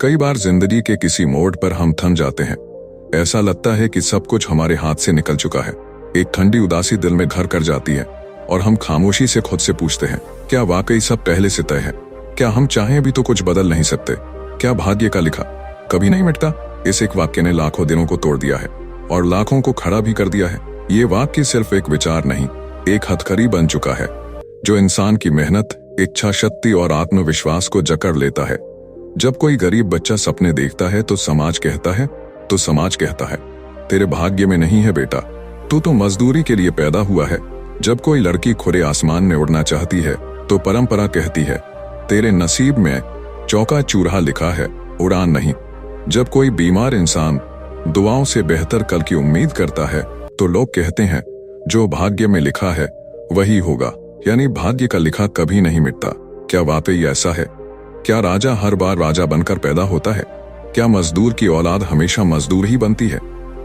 कई बार जिंदगी के किसी मोड़ पर हम थम जाते हैं। ऐसा लगता है कि सब कुछ हमारे हाथ से निकल चुका है। एक ठंडी उदासी दिल में घर कर जाती है और हम खामोशी से खुद से पूछते हैं, क्या वाकई सब पहले से तय है? क्या हम चाहें भी तो कुछ बदल नहीं सकते? क्या भाग्य का लिखा कभी नहीं मिटता? इस एक वाक्य ने लाखों दिलों को तोड़ दिया है और लाखों को खड़ा भी कर दिया है। ये वाक्य सिर्फ एक विचार नहीं, एक हथकड़ी बन चुका है जो इंसान की मेहनत, इच्छा शक्ति और आत्मविश्वास को जकड़ लेता है। जब कोई गरीब बच्चा सपने देखता है तो समाज कहता है तेरे भाग्य में नहीं है बेटा, तू तो मजदूरी के लिए पैदा हुआ है। जब कोई लड़की खुले आसमान में उड़ना चाहती है तो परंपरा कहती है तेरे नसीब में चौका चूल्हा लिखा है, उड़ान नहीं। जब कोई बीमार इंसान दुआओं से बेहतर कल की उम्मीद करता है तो लोग कहते हैं जो भाग्य में लिखा है वही होगा, यानी भाग्य का लिखा कभी नहीं मिटता। क्या वाकई ऐसा है? क्या राजा हर बार राजा बनकर पैदा होता है? क्या मजदूर की औलाद हमेशा मजदूर ही बनती है?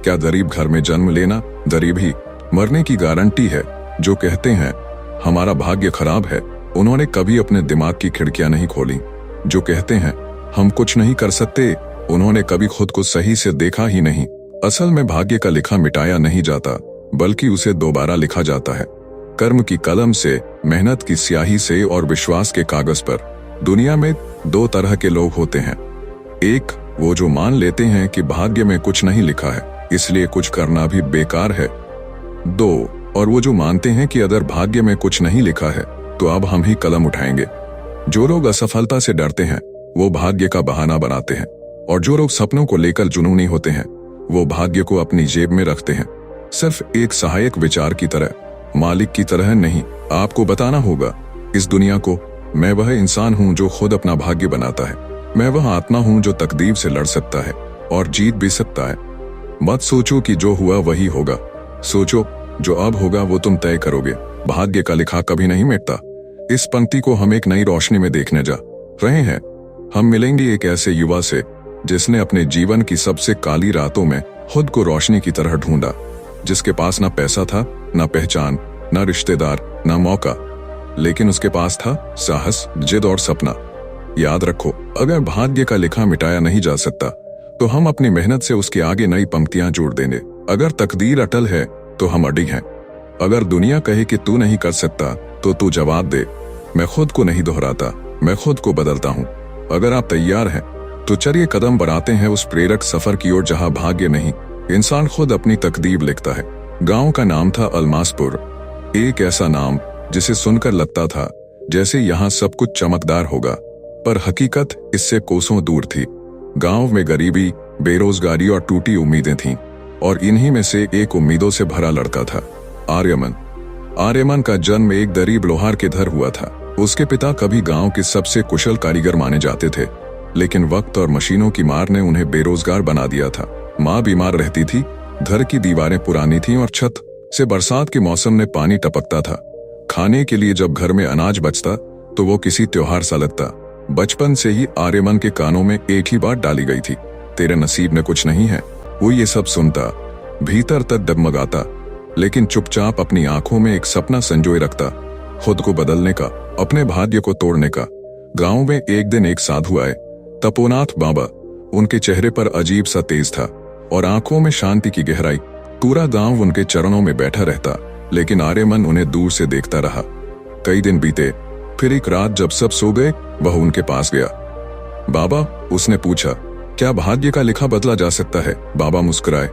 क्या गरीब घर में जन्म लेना गरीब ही मरने की गारंटी है? जो कहते हैं हमारा भाग्य खराब है, उन्होंने कभी अपने दिमाग की खिड़कियां नहीं खोली। जो कहते हैं हम कुछ नहीं कर सकते, उन्होंने कभी खुद को सही से देखा ही नहीं। असल में भाग्य का लिखा मिटाया नहीं जाता, बल्कि उसे दोबारा लिखा जाता है। कर्म की कलम से, मेहनत की स्याही से और विश्वास के कागज पर। दुनिया में दो तरह के लोग होते हैं। एक वो जो मान लेते हैं कि भाग्य में कुछ नहीं लिखा है, इसलिए कुछ करना भी बेकार है। दो और वो जो मानते हैं कि अगर भाग्य में कुछ नहीं लिखा है तो अब हम ही कलम उठाएंगे। जो लोग असफलता से डरते हैं वो भाग्य का बहाना बनाते हैं, और जो लोग सपनों को लेकर जुनूनी होते हैं वो भाग्य को अपनी जेब में रखते हैं, सिर्फ एक सहायक विचार की तरह, मालिक की तरह नहीं। आपको बताना होगा इस दुनिया को, मैं वह इंसान हूं जो खुद अपना भाग्य बनाता है। मैं वह आत्मा हूं जो तकदीर से लड़ सकता है और जीत भी सकता है। मत सोचो कि जो हुआ वही होगा, सोचो जो अब होगा वो तुम तय करोगे। भाग्य का लिखा कभी नहीं मिटता। इस पंक्ति को हम एक नई रोशनी में देखने जा रहे हैं। हम मिलेंगे एक ऐसे युवा से जिसने अपने जीवन की सबसे काली रातों में खुद को रोशनी की तरह ढूंढा, जिसके पास ना पैसा था, ना पहचान, ना रिश्तेदार, ना मौका, लेकिन उसके पास था साहस, जिद और सपना। याद रखो, अगर भाग्य का लिखा मिटाया नहीं जा सकता तो हम अपनी मेहनत से उसके आगे नई पंक्तियां जोड़ देंगे। अगर तकदीर अटल है तो हम अडिग हैं। अगर दुनिया कहे कि तू नहीं कर सकता तो तू जवाब दे, मैं खुद को नहीं दोहराता, मैं खुद को बदलता हूँ। अगर आप तैयार हैं तो चलिए कदम बढ़ाते हैं उस प्रेरक सफर की ओर जहाँ भाग्य नहीं, इंसान खुद अपनी तकदीर लिखता है। गांव का नाम था अलमासपुर, एक ऐसा नाम जिसे सुनकर लगता था जैसे यहाँ सब कुछ चमकदार होगा, पर हकीकत इससे कोसों दूर थी। गांव में गरीबी, बेरोजगारी और टूटी उम्मीदें थीं, और इन्हीं में से एक उम्मीदों से भरा लड़का था आर्यमन। आर्यमन का जन्म एक गरीब लोहार के घर हुआ था। उसके पिता कभी गांव के सबसे कुशल कारीगर माने जाते थे, लेकिन वक्त और मशीनों की मार ने उन्हें बेरोजगार बना दिया था। माँ बीमार रहती थी, घर की दीवारें पुरानी थीं और छत से बरसात के मौसम में पानी टपकता था। खाने के लिए जब घर में अनाज बचता तो वो किसी त्योहार सा लगता। बचपन से ही आर्यमन के कानों में एक ही बात डाली गई थी, तेरे नसीब में कुछ नहीं है। वो ये सब सुनता, भीतर तक डगमगाता, लेकिन चुपचाप अपनी आंखों में एक सपना संजोए रखता, खुद को बदलने का, अपने भाग्य को तोड़ने का। गांव में एक दिन एक साधु आए, तपोनाथ बाबा। उनके चेहरे पर अजीब सा तेज था और आंखों में शांति की गहराई। पूरा गांव उनके चरणों में बैठा रहता, लेकिन आर्यमन उन्हें दूर से देखता रहा। कई दिन बीते, फिर एक रात जब सब सो गए वह उनके पास गया। बाबा, उसने पूछा, क्या भाग्य का लिखा बदला जा सकता है? बाबा मुस्कुराए,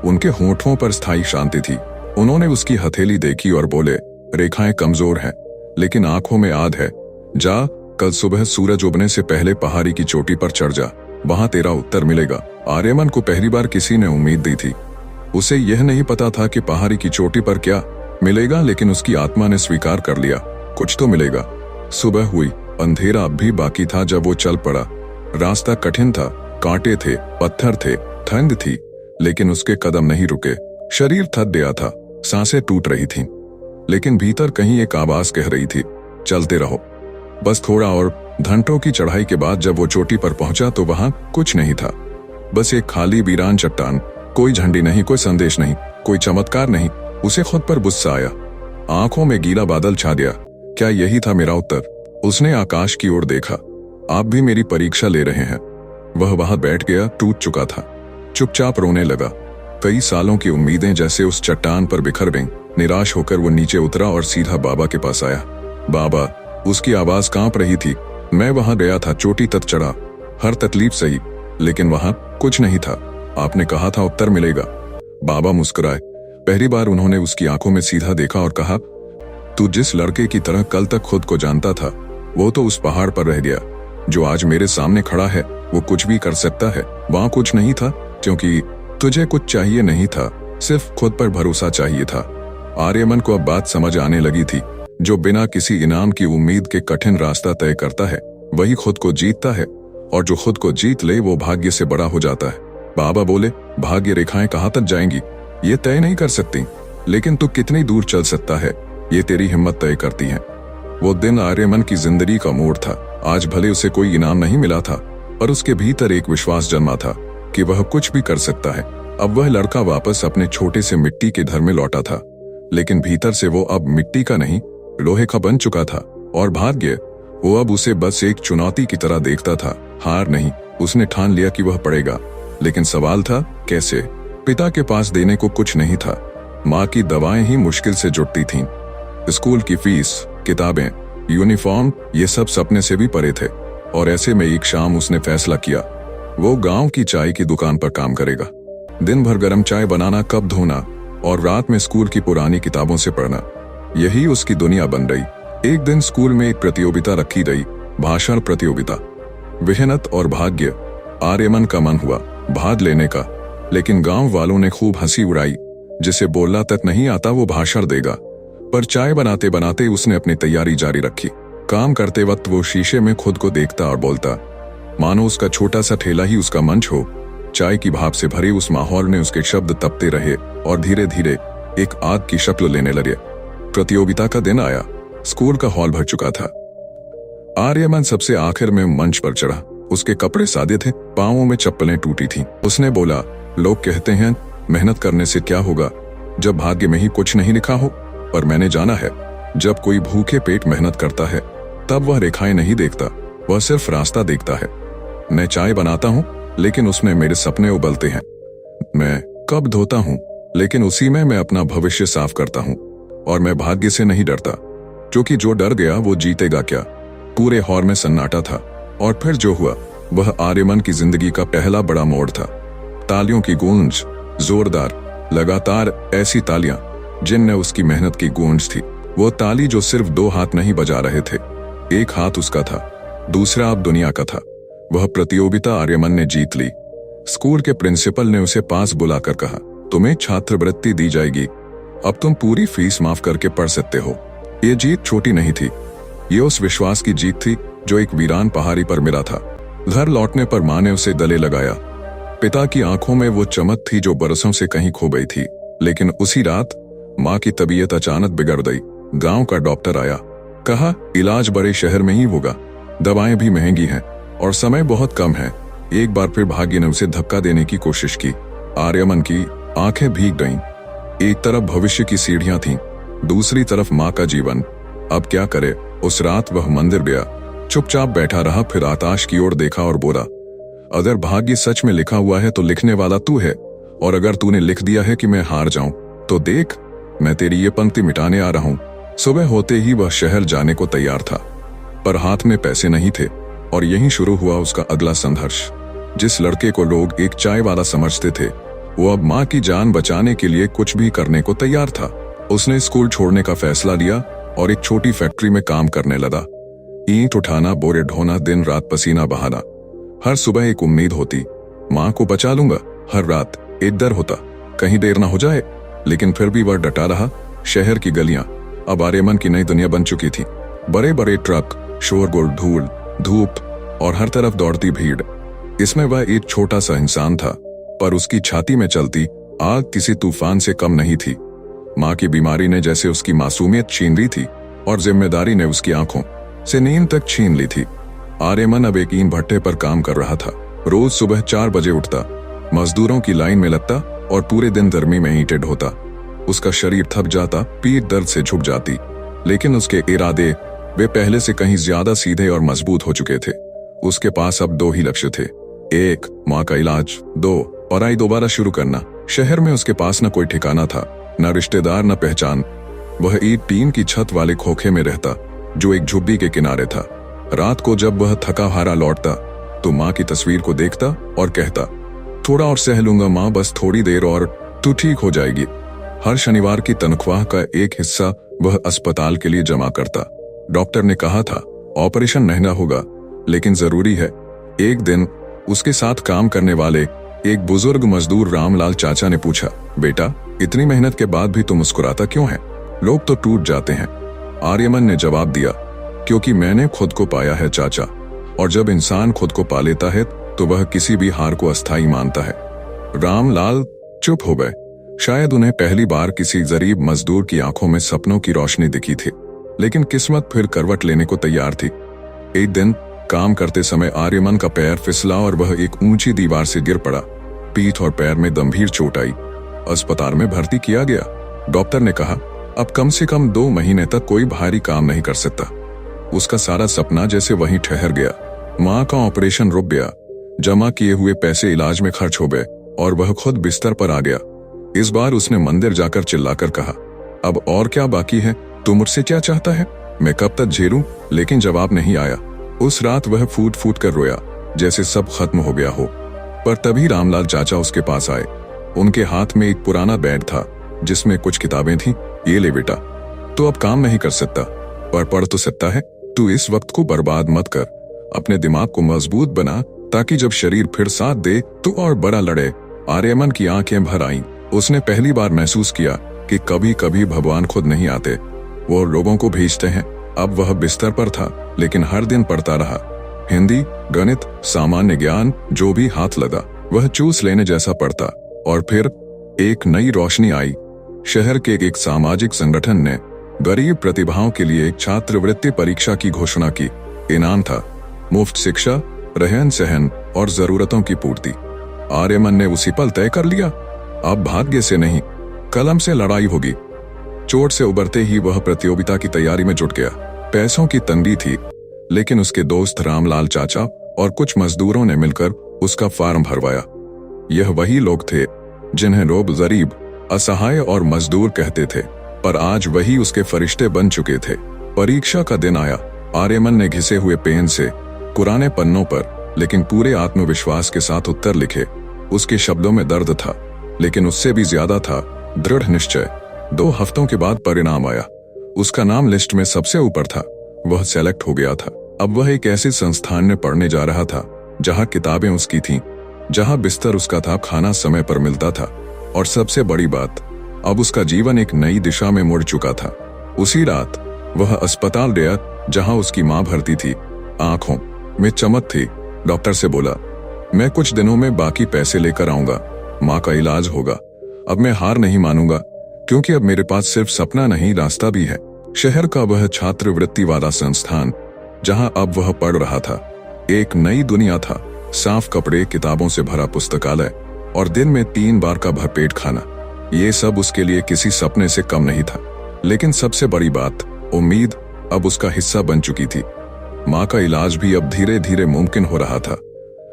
उनके होठों पर स्थायी शांति थी। उन्होंने उसकी हथेली देखी और बोले, रेखाएं कमजोर हैं लेकिन आंखों में आग है। जा, कल सुबह सूरज उगने से पहले पहाड़ी की चोटी पर चढ़ जा, वहां तेरा उत्तर मिलेगा। आर्यमन को पहली बार किसी ने उम्मीद दी थी। उसे यह नहीं पता था कि पहाड़ी की चोटी पर क्या मिलेगा, लेकिन उसकी आत्मा ने स्वीकार कर लिया, कुछ तो मिलेगा। सुबह हुई, अंधेरा अब भी बाकी था जब वो चल पड़ा। रास्ता कठिन था, कांटे थे, पत्थर थे, ठंड थी, लेकिन उसके कदम नहीं रुके। शरीर थक गया था, सांसें टूट रही थीं, लेकिन भीतर कहीं एक आवाज कह रही थी, चलते रहो, बस थोड़ा और। घंटों की चढ़ाई के बाद जब वो चोटी पर पहुंचा तो वहां कुछ नहीं था, बस एक खाली वीरान चट्टान। कोई झंडी नहीं, कोई संदेश नहीं, कोई चमत्कार नहीं। उसे खुद पर गुस्सा आया, आंखों में गीला बादल छा गया। क्या यही था मेरा उत्तर? उसने आकाश की ओर देखा। आप भी मेरी परीक्षा ले रहे हैं, वह वहां बैठ गया, टूट चुका था, चुपचाप रोने लगा। कई सालों की उम्मीदें जैसे उस चट्टान पर बिखर गईं। निराश होकर वो नीचे उतरा और सीधा बाबा के पास आया। बाबा, उसकी आवाज कांप रही थी। मैं वहां गया था, चोटी तक चढ़ा, हर तकलीफ सही, लेकिन वहां कुछ नहीं था। आपने कहा था उत्तर मिलेगा। बाबा मुस्कुराए। पहली बार उन्होंने उसकी आंखों में सीधा देखा और कहा, तू जिस लड़के की तरह कल तक खुद को जानता था, वो तो उस पहाड़ पर रह गया। जो आज मेरे सामने खड़ा है वो कुछ भी कर सकता है। वहां कुछ नहीं था क्योंकि तुझे कुछ चाहिए नहीं था, सिर्फ खुद पर भरोसा चाहिए था। आर्यमन को अब बात समझ आने लगी थी। जो बिना किसी इनाम की उम्मीद के कठिन रास्ता तय करता है वही खुद को जीतता है, और जो खुद को जीत ले वो भाग्य से बड़ा हो जाता है। बाबा बोले, भाग्य रेखाएं कहाँ तक जाएंगी ये तय नहीं कर सकती, लेकिन तू कितनी दूर चल सकता है ये तेरी हिम्मत तय करती है। वो दिन आर्यमन की जिंदगी का मोड़ था। आज भले उसे कोई इनाम नहीं मिला था, पर उसके भीतर एक विश्वास जन्मा था कि वह कुछ भी कर सकता है। अब वह लड़का वापस अपने छोटे से मिट्टी के घर में लौटा था, लेकिन भीतर से वो अब मिट्टी का नहीं, लोहे का बन चुका था। और भाग्य, वो अब उसे बस एक चुनौती की तरह देखता था, हार नहीं। उसने ठान लिया कि वह पढ़ेगा, लेकिन सवाल था कैसे। पिता के पास देने को कुछ नहीं था, माँ की दवाएं ही मुश्किल से जुटती थीं। स्कूल की फीस, किताबें, यूनिफॉर्म, ये सब सपने से भी परे थे। और ऐसे में एक शाम उसने फैसला किया, वो गांव की चाय की दुकान पर काम करेगा। दिन भर गर्म चाय बनाना, कप धोना और रात में स्कूल की पुरानी किताबों से पढ़ना, यही उसकी दुनिया बन रही। एक दिन स्कूल में एक प्रतियोगिता रखी गई, भाषण प्रतियोगिता। मेहनत और भाग्य। आर्यमन का मन हुआ भाग लेने का, लेकिन गांव वालों ने खूब हंसी उड़ाई। जिसे बोलना तक नहीं आता वो भाषण देगा। पर चाय बनाते बनाते उसने अपनी तैयारी जारी रखी। काम करते वक्त वो शीशे में खुद को देखता और बोलता, मानो उसका छोटा सा ठेला ही उसका मंच हो। चाय की भाप से भरे उस माहौल में उसके शब्द तपते रहे और धीरे धीरे एक आग की शक्ल लेने लगे। प्रतियोगिता का दिन आया। स्कूल का हॉल भर चुका था। आर्यमन सबसे आखिर में मंच पर चढ़ा। उसके कपड़े सादे थे, पांवों में चप्पलें टूटी थीं। उसने बोला, लोग कहते हैं मेहनत करने से क्या होगा जब भाग्य में ही कुछ नहीं लिखा हो, पर मैंने जाना है जब कोई भूखे पेट मेहनत करता है तब वह रेखाएं नहीं देखता, वह सिर्फ रास्ता देखता है। मैं चाय बनाता हूँ लेकिन उसमें मेरे सपने उबलते हैं। मैं कप धोता हूँ लेकिन उसी में मैं अपना भविष्य साफ करता हूँ। और मैं भाग्य से नहीं डरता, क्योंकि जो डर गया वो जीतेगा क्या। पूरे हॉल में सन्नाटा था। और फिर जो हुआ वह आर्यमन की जिंदगी का पहला बड़ा मोड़ था। तालियों की गूंज, जोरदार, लगातार, ऐसी तालियां जिनने उसकी मेहनत की गूंज थी। वो ताली जो सिर्फ दो हाथ नहीं बजा रहे थे, एक हाथ उसका था, दूसरा अब दुनिया का था। वह प्रतियोगिता आर्यमन ने जीत ली। स्कूल के प्रिंसिपल ने उसे पास बुलाकर कहा, तुम्हें छात्रवृत्ति दी जाएगी, अब तुम पूरी फीस माफ करके पढ़ सकते हो। ये जीत छोटी नहीं थी, ये उस विश्वास की जीत थी जो एक वीरान पहाड़ी पर मिला था। घर लौटने पर माँ ने उसे गले लगाया। पिता की आंखों में वो चमक थी जो बरसों से कहीं खो गई थी। लेकिन उसी रात माँ की तबीयत अचानक बिगड़ गई। गांव का डॉक्टर आया, कहा इलाज बड़े शहर में ही होगा, दवाएं भी महंगी हैं और समय बहुत कम है। एक बार फिर भाग्य ने उसे धक्का देने की कोशिश की। आर्यमन की आंखें भीग गईं। एक तरफ भविष्य की सीढ़ियां थीं, दूसरी तरफ माँ का जीवन। अब क्या करे। उस रात वह मंदिर गया, चुपचाप बैठा रहा, फिर आकाश की ओर देखा और बोला, अगर भाग्य सच में लिखा हुआ है तो लिखने वाला तू है, और अगर तूने लिख दिया है कि मैं हार जाऊं तो देख, मैं तेरी ये पंक्ति मिटाने आ रहा हूं। सुबह होते ही वह शहर जाने को तैयार था, पर हाथ में पैसे नहीं थे। और यहीं शुरू हुआ उसका अगला संघर्ष। जिस लड़के को लोग एक चाय वाला समझते थे, वो अब माँ की जान बचाने के लिए कुछ भी करने को तैयार था। उसने स्कूल छोड़ने का फैसला लिया और एक छोटी फैक्ट्री में काम करने लगा। ईंट उठाना, बोरे ढोना, दिन रात पसीना बहाना। हर सुबह एक उम्मीद होती, माँ को बचा लूंगा। हर रात एक डर होता, कहीं देर ना हो जाए। लेकिन फिर भी वह डटा रहा। शहर की गलियां अब आर्यमन की नई दुनिया बन चुकी थी। बड़े बड़े ट्रक, शोरगुल, धूल, धूप और हर तरफ दौड़ती भीड़। इसमें वह एक छोटा सा इंसान था, पर उसकी छाती में चलती आग किसी तूफान से कम नहीं थी। माँ की बीमारी ने जैसे उसकी मासूमियत छीन ली थी और जिम्मेदारी ने उसकी आंखों से नींद तक छीन ली थी। आर्यमन अब एक ईंट भट्टे पर काम कर रहा था। रोज सुबह 4 बजे उठता, मजदूरों की लाइन में लगता और पूरे दिन गर्मी में ईंटें ढोता। उसका शरीर थक जाता, पीठ दर्द से झुक जाती, लेकिन उसके इरादे वे पहले से कहीं ज्यादा सीधे और मजबूत हो चुके थे। उसके पास अब 2 ही लक्ष्य थे, एक, माँ का इलाज। 2, पढ़ाई दोबारा शुरू करना। शहर में उसके पास न कोई ठिकाना था, न रिश्तेदार, न पहचान। वह एक टीन की छत वाले खोखे में रहता जो एक झुग्गी के किनारे था। रात को जब वह थका हारा लौटता तो माँ की तस्वीर को देखता और कहता, थोड़ा और सह लूंगा माँ, बस थोड़ी देर और तू ठीक हो जाएगी। हर शनिवार की तनख्वाह का एक हिस्सा वह अस्पताल के लिए जमा करता। डॉक्टर ने कहा था ऑपरेशन महंगा होगा लेकिन जरूरी है। एक दिन उसके साथ काम करने वाले एक बुजुर्ग मजदूर रामलाल चाचा ने पूछा, बेटा इतनी मेहनत के बाद भी तुम मुस्कुराता क्यों है? लोग तो टूट जाते हैं। आर्यमन ने जवाब दिया, क्योंकि मैंने खुद को पाया है चाचा, और जब इंसान खुद को पा लेता है तो वह किसी भी हार को अस्थायी मानता है। रामलाल चुप हो गए। शायद उन्हें पहली बार किसी गरीब मजदूर की आंखों में सपनों की रोशनी दिखी थी, लेकिन किस्मत फिर करवट लेने को तैयार थी। एक दिन काम करते समय आर्यमन का पैर फिसला और वह एक ऊंची दीवार से गिर पड़ा। पीठ और पैर में गंभीर चोट आई। अस्पताल में भर्ती किया गया। डॉक्टर ने कहा, अब कम से कम 2 महीने तक कोई भारी काम नहीं कर सकता। उसका सारा सपना जैसे वहीं ठहर गया। माँ का ऑपरेशन रुक गया। जमा किए हुए पैसे इलाज में खर्च हो गए और वह खुद बिस्तर पर आ गया। इस बार उसने मंदिर जाकर चिल्लाकर कहा, अब और क्या बाकी है? तू मुझसे क्या चाहता है? मैं कब तक झेलूं? लेकिन जवाब नहीं आया। उस रात वह फूट फूट कर रोया, जैसे सब खत्म हो गया हो। पर तभी रामलाल चाचा उसके पास आए। उनके हाथ में एक पुराना बैग था जिसमें कुछ किताबें थीं। ये ले बेटा, तू अब काम नहीं कर सकता पर पढ़ तो सकता है। तू इस वक्त को बर्बाद मत कर। अपने दिमाग को मजबूत बना ताकि जब शरीर फिर साथ दे तो और बड़ा लड़े। आर्यमन की आंखें भर आईं। उसने पहली बार महसूस किया कि कभी कभी भगवान खुद नहीं आते, वो लोगों को भेजते हैं। अब वह बिस्तर पर था लेकिन हर दिन पढ़ता रहा। हिंदी, गणित, सामान्य ज्ञान, जो भी हाथ लगा वह चूस लेने जैसा पढ़ता। और फिर एक नई रोशनी आई। शहर के एक सामाजिक संगठन ने गरीब प्रतिभाओं के लिए एक छात्रवृत्ति परीक्षा की घोषणा की। इनाम था मुफ्त शिक्षा, रहन सहन और जरूरतों की पूर्ति। आर्यमन ने उसी पल तय कर लिया, अब भाग्य से नहीं, कलम से लड़ाई होगी। चोट से उबरते ही वह प्रतियोगिता की तैयारी में जुट गया। पैसों की तंगी थी, लेकिन उसके दोस्त रामलाल चाचा और कुछ मजदूरों ने मिलकर उसका फॉर्म भरवाया। यह वही लोग थे जिन्हें लोग गरीब, असहाय और मजदूर कहते थे, पर आज वही उसके फरिश्ते बन चुके थे। परीक्षा का दिन आया। आर्यमन ने घिसे हुए पेन से पुराने पन्नों पर लेकिन पूरे आत्मविश्वास के साथ उत्तर लिखे। उसके शब्दों में दर्द था, लेकिन उससे भी ज्यादा था दृढ़ निश्चय। 2 हफ्तों के बाद परिणाम आया। उसका नाम लिस्ट में सबसे ऊपर था। वह सेलेक्ट हो गया था। अब वह एक ऐसे संस्थान में पढ़ने जा रहा था जहां किताबें उसकी थीं, जहां बिस्तर उसका था, खाना समय पर मिलता था, और सबसे बड़ी बात, अब उसका जीवन एक नई दिशा में मुड़ चुका था। उसी रात वह अस्पताल गया जहां उसकी मां भर्ती थी। आंखों में चमक थी। डॉक्टर से बोला, मैं कुछ दिनों में बाकी पैसे लेकर आऊंगा, मां का इलाज होगा। अब मैं हार नहीं मानूंगा, क्योंकि अब मेरे पास सिर्फ सपना नहीं, रास्ता भी है। शहर का वह छात्रवृत्ति वाला संस्थान जहां अब वह पढ़ रहा था, एक नई दुनिया था। साफ कपड़े, किताबों से भरा पुस्तकालय और दिन में 3 बार का भरपेट खाना, ये सब उसके लिए किसी सपने से कम नहीं था। लेकिन सबसे बड़ी बात, उम्मीद अब उसका हिस्सा बन चुकी थी। मां का इलाज भी अब धीरे धीरे मुमकिन हो रहा था।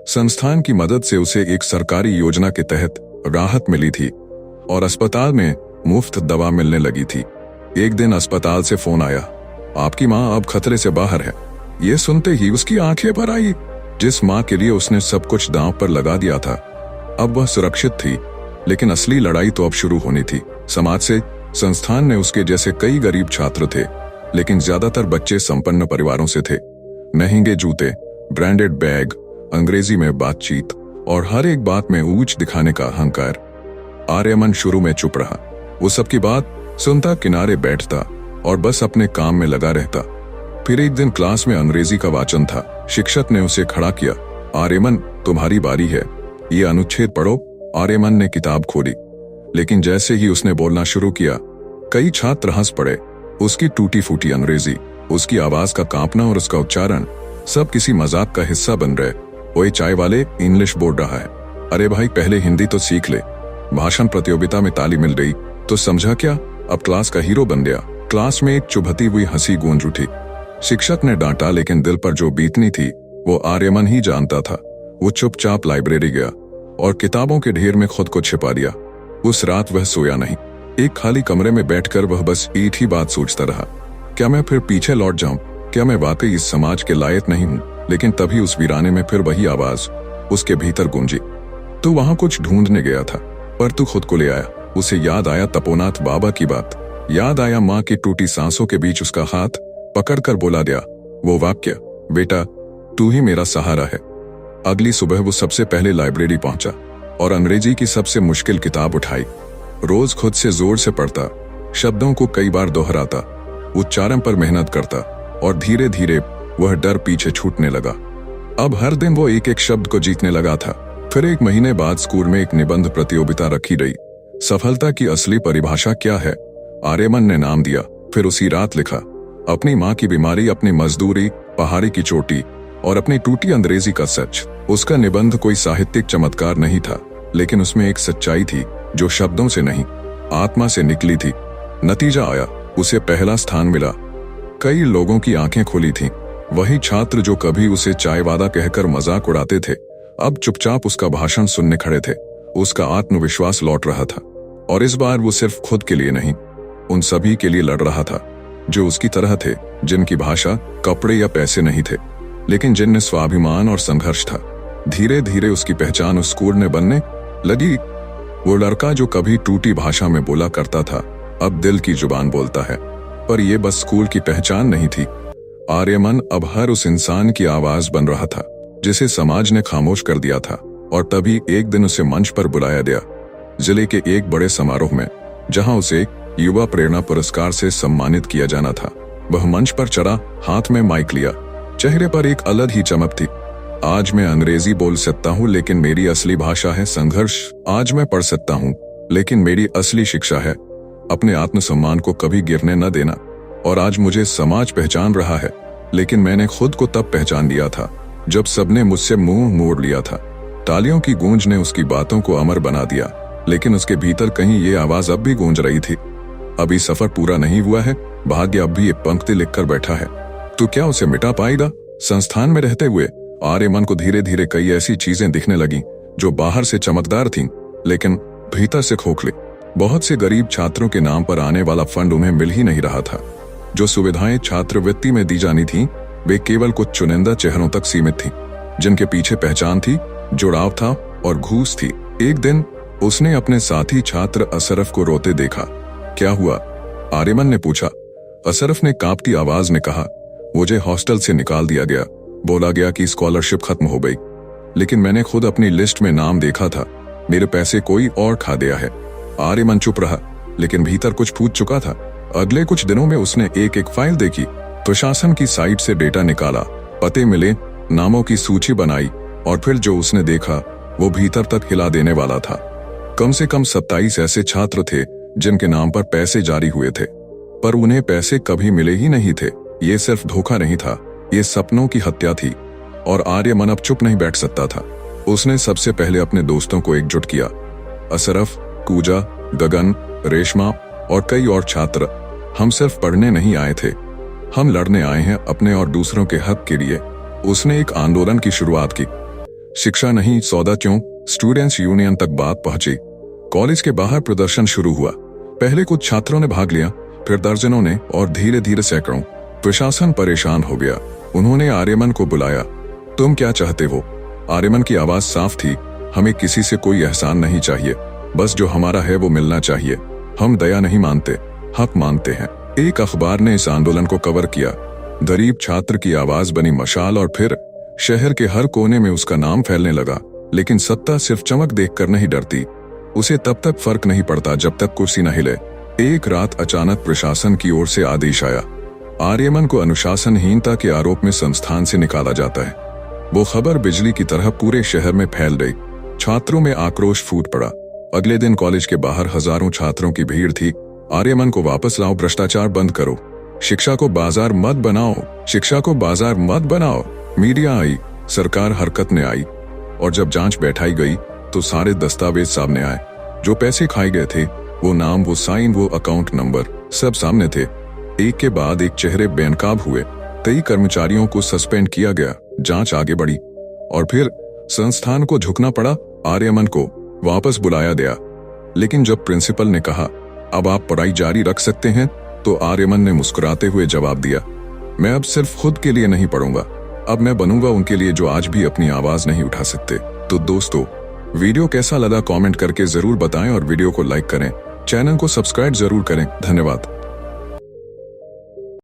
संस्थान की मदद से उसे एक सरकारी योजना के तहत राहत मिली थी और अस्पताल में मुफ्त दवा मिलने लगी थी। एक दिन अस्पताल से फोन आया, आपकी मां अब खतरे से बाहर है। ये सुनते ही उसकी आंखें भर आई। जिस मां के लिए उसने सब कुछ दांव पर लगा दिया था, अब वह सुरक्षित थी। लेकिन असली लड़ाई तो अब शुरू होनी थी। समाज से। संस्थान में उसके जैसे कई गरीब छात्र थे, लेकिन ज्यादातर बच्चे संपन्न परिवारों से थे। महंगे जूते, ब्रांडेड बैग, अंग्रेजी में बातचीत और हर एक बात में ऊंच दिखाने का अहंकार। आर्यमन शुरू में चुप रहा। वो सबकी बात सुनता, किनारे बैठता और बस अपने काम में लगा रहता। फिर एक दिन क्लास में अंग्रेजी का वाचन था। शिक्षक ने उसे खड़ा किया, आर्यमन तुम्हारी बारी है, ये अनुच्छेद पढ़ो। आर्यमन ने किताब खोली, लेकिन जैसे ही उसने बोलना शुरू किया, कई छात्र हंस पड़े। उसकी टूटी फूटी अंग्रेजी, उसकी आवाज का कांपना और उसका उच्चारण, सब किसी मजाक का हिस्सा बन रहे। ओए चाय वाले, इंग्लिश बोल रहा है। अरे भाई, पहले हिंदी तो सीख ले। भाषण प्रतियोगिता में ताली मिल रही तो समझा क्या, अब क्लास का हीरो बन गया। क्लास में एक चुभती हुई हंसी गूंज उठी। शिक्षक ने डांटा, लेकिन दिल पर जो बीतनी थी वो आर्यमन ही जानता था। वो चुपचाप लाइब्रेरी गया और किताबों के ढेर में खुद को छिपा दिया। उस रात वह सोया नहीं। एक खाली कमरे में बैठकर वह बस एक ही बात सोचता रहा, क्या मैं फिर पीछे लौट जाऊं? क्या मैं वाकई इस समाज के लायक नहीं हूं? लेकिन तभी उस वीराने में फिर वही आवाज उसके भीतर गूंजी, तू वहां कुछ ढूंढने गया था पर तू खुद को ले आया। उसे याद आया तपोनाथ बाबा की बात, याद आया माँ की टूटी सांसों के बीच उसका हाथ पकड़कर बोला गया वो वाक्य, बेटा तू ही मेरा सहारा है। अगली सुबह वो सबसे पहले लाइब्रेरी पहुंचा और अंग्रेजी की सबसे मुश्किल किताब उठाई। रोज खुद से जोर से पढ़ता, शब्दों को कई बार दोहराता, उच्चारण पर मेहनत करता और धीरे धीरे वह डर पीछे छूटने लगा। अब हर दिन वो एक एक शब्द को जीतने लगा था। फिर एक महीने बाद स्कूल में एक निबंध प्रतियोगिता रखी गई। सफलता की असली परिभाषा क्या है? आर्यमन ने नाम दिया। फिर उसी रात लिखा, अपनी माँ की बीमारी, अपनी मजदूरी, पहाड़ी की चोटी और अपनी टूटी अंग्रेजी का सच। उसका निबंध कोई साहित्यिक चमत्कार नहीं था, लेकिन उसमें एक सच्चाई थी जो शब्दों से नहीं, आत्मा से निकली थी। नतीजा आया, उसे पहला स्थान मिला। कई लोगों की आंखें खुली थीं। वही छात्र जो कभी उसे चाय वादा कहकर मजाक उड़ाते थे, अब चुपचाप उसका भाषण सुनने खड़े थे। उसका आत्मविश्वास लौट रहा था और इस बार वो सिर्फ खुद के लिए नहीं, उन सभी के लिए लड़ रहा था जो उसकी तरह थे, जिनकी भाषा कपड़े या पैसे नहीं थे, लेकिन जिनमें स्वाभिमान और संघर्ष था। धीरे धीरे उसकी पहचान उस स्कूल में बनने लगी। वो लड़का जो कभी टूटी भाषा में बोला करता था, अब दिल की जुबान बोलता है। पर यह बस स्कूल की पहचान नहीं थी। आर्यमन अब हर उस इंसान की आवाज बन रहा था जिसे समाज ने खामोश कर दिया था। और तभी एक दिन उसे मंच पर बुलाया गया, जिले के एक बड़े समारोह में, जहां उसे युवा प्रेरणा पुरस्कार से सम्मानित किया जाना था। वह मंच पर चढ़ा, हाथ में माइक लिया, चेहरे पर एक अलग ही चमक थी। आज मैं अंग्रेजी बोल सकता हूँ, लेकिन मेरी असली भाषा है संघर्ष। आज मैं पढ़ सकता हूँ, लेकिन मेरी असली शिक्षा है अपने आत्मसम्मान को कभी गिरने न देना। और आज मुझे समाज पहचान रहा है, लेकिन मैंने खुद को तब पहचान लिया था जब सबने मुझसे मुंह मोड़ लिया था। तालियों की गूंज ने उसकी बातों को अमर बना दिया, लेकिन उसके भीतर कहीं ये आवाज अब भी गूंज रही थी, अभी सफर पूरा नहीं हुआ है, भाग्य अब भी ये पंक्ति लिखकर बैठा है। तो क्या उसे मिटा पाएगा? संस्थान में रहते हुए आर्यमन को धीरे धीरे कई ऐसी चीजें दिखने लगी जो बाहर से चमकदार थीं, लेकिन भीतर से खोखली। बहुत से गरीब छात्रों के नाम पर आने वाला फंड उन्हें मिल ही नहीं रहा था। जो सुविधाएं छात्रवृत्ति में दी जानी थीं, वे केवल कुछ चुनिंदा चेहरों तक सीमित थीं, जिनके पीछे पहचान थी, जुड़ाव था और घूस थी। एक दिन उसने अपने साथी छात्र असरफ को रोते देखा। क्या हुआ? आर्यमन ने पूछा। असरफ ने कांपती आवाज में कहा, मुझे हॉस्टल से निकाल दिया गया। बोला गया कि स्कॉलरशिप खत्म हो गई, लेकिन मैंने खुद अपनी लिस्ट में नाम देखा था। मेरे पैसे कोई और खा गया है। आर्यमन चुप रहा, लेकिन भीतर कुछ फूट चुका था। अगले कुछ दिनों में उसने एक एक फाइल देखी, प्रशासन की साइट से डेटा निकाला, पते मिले, नामों की सूची बनाई, और फिर जो उसने देखा वो भीतर तक हिला देने वाला था। कम से कम 27 ऐसे छात्र थे जिनके नाम पर पैसे जारी हुए थे, पर उन्हें पैसे कभी मिले ही नहीं थे। ये सिर्फ धोखा नहीं था, ये सपनों की हत्या थी। और आर्यमन अब चुप नहीं बैठ सकता था। उसने सबसे पहले अपने दोस्तों को एकजुट किया। असरफ, पूजा, गगन, रेशमा और कई और छात्र। हम सिर्फ पढ़ने नहीं आए थे, हम लड़ने आए हैं अपने और दूसरों के हक के लिए। उसने एक आंदोलन की शुरुआत की। शिक्षा नहीं, सौदा क्यों? स्टूडेंट्स यूनियन तक बात पहुंची। कॉलेज के बाहर प्रदर्शन शुरू हुआ। पहले कुछ छात्रों ने भाग लिया, फिर दर्जनों ने, और धीरे धीरे सैकड़ों। प्रशासन परेशान हो गया। उन्होंने आर्यमन को बुलाया। तुम क्या चाहते हो? आर्यमन की आवाज साफ थी, हमें किसी से कोई एहसान नहीं चाहिए, बस जो हमारा है वो मिलना चाहिए। हम दया नहीं मानते, हक मानते हैं। एक अखबार ने इस आंदोलन को कवर किया। गरीब छात्र की आवाज बनी मशाल, और फिर शहर के हर कोने में उसका नाम फैलने लगा। लेकिन सत्ता सिर्फ चमक देखकर नहीं डरती। उसे तब तक फर्क नहीं पड़ता जब तक कुर्सी न हिले। एक रात अचानक प्रशासन की ओर से आदेश आया, आर्यमन को अनुशासनहीनता के आरोप में संस्थान से निकाला जाता है। वो खबर बिजली की तरह पूरे शहर में फैल गई। छात्रों में आक्रोश फूट पड़ा। अगले दिन कॉलेज के बाहर हजारों छात्रों की भीड़ थी। आर्यमन को वापस लाओ, भ्रष्टाचार बंद करो, शिक्षा को बाजार मत बनाओ, शिक्षा को बाजार मत बनाओ। मीडिया आई, सरकार हरकत में आई, और जब जांच बैठाई गई तो सारे दस्तावेज सामने आए। जो पैसे खाए गए थे, वो नाम, वो साइन, वो अकाउंट नंबर, सब सामने थे। एक के बाद एक चेहरे बेनकाब हुए। कई कर्मचारियों को सस्पेंड किया गया। जांच आगे बढ़ी और फिर संस्थान को झुकना पड़ा। आर्यमन को वापस बुलाया गया, लेकिन जब प्रिंसिपल ने कहा अब आप पढ़ाई जारी रख सकते हैं, तो आर्यमन ने मुस्कुराते हुए जवाब दिया, मैं अब सिर्फ खुद के लिए नहीं पढ़ूंगा, अब मैं बनूंगा उनके लिए जो आज भी अपनी आवाज नहीं उठा सकते। तो दोस्तों, वीडियो कैसा लगा कमेंट करके जरूर बताएं और वीडियो को लाइक करें, चैनल को सब्सक्राइब जरूर करें। धन्यवाद।